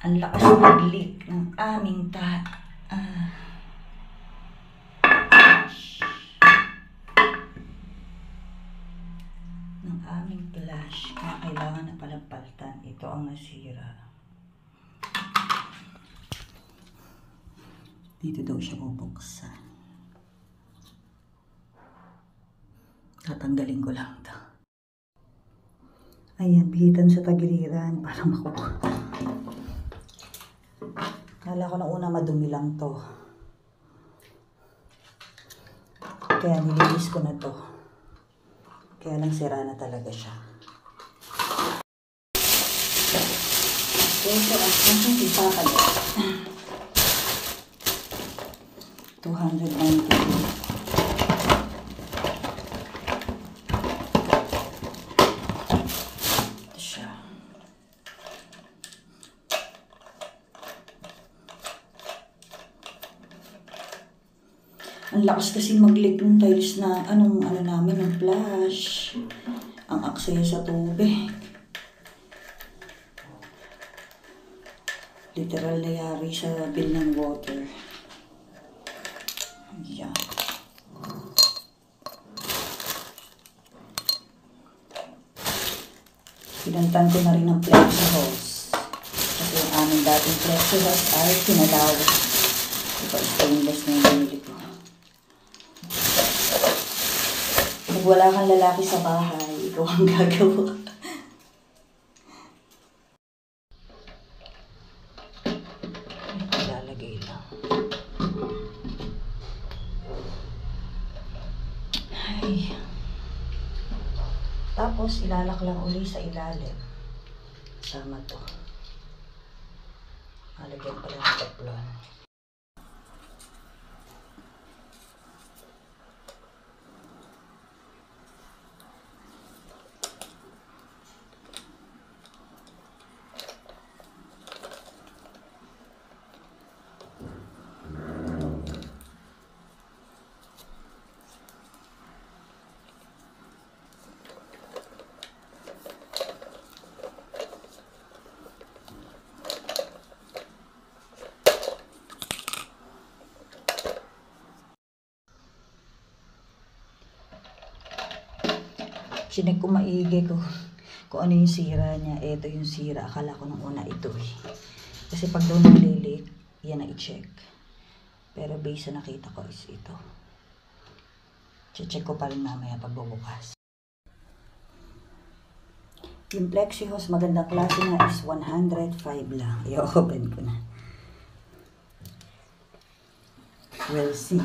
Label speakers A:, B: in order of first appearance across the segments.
A: Ang lakas mag-leak ng aming flash. Kaya kailangan na palang palitan. Ito ang nasira. Dito daw siya bubuksan. Tatanggalin ko lang ito. Ayan, bihitan sa tagiliran para makuha. Kala ko na una madumi lang to. Kaya nilinis ko na to. Kaya lang sira na talaga siya. Okay, so ang kita ka doon. 290. Ang lakas kasi mag-leak ng tiles na ano namin, ng flash. Ang aksaya sa tubig. Literal na yari sa bill ng water. Ayan. Pinantan ko na rin ng flexi hose. Kasi yung aming dating flexi hose ay pinalawas. Ito, stainless na yung binili ko. Pag wala kang lalaki sa bahay, ikaw ang gagawa. Lalagay lang. Ay. Tapos, ilalak lang uli sa ilalim. Sama to. Lalagyan pala ng teflon. Sinek ko maigi kung ano yung sira niya. Ito yung sira. Akala ko nung una ito eh. Kasi pag doon nalilik, yan na i-check. Pero base na nakita ko is ito. Check ko pa rin mamaya pagbubukas. Yung flexi hose, magandang klase na is 105 lang. I-open ko na. We'll see.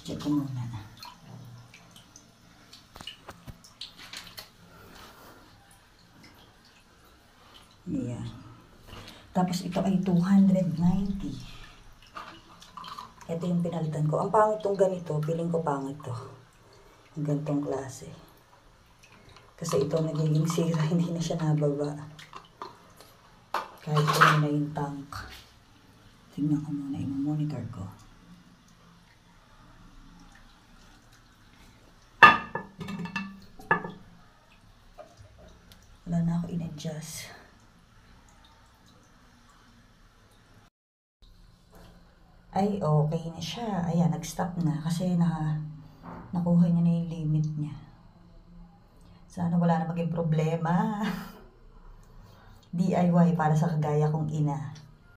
A: Check ko muna. Ayan. Tapos ito ay 290. Ito yung pinalitan ko. Ang pangit tong ganito. Piling ko pangit to. Ang ganitong klase. Kasi ito nagiging sira. Hindi na siya nababa. Kahit ito na yung tank. Tingnan ko muna. I-monitor ko. Wala na ako in-adjust. Ay, okay na siya. Ayan, nag-stop na. Kasi nakuha niya na yung limit niya. Sana wala na maging problema. DIY para sa kagaya kong ina.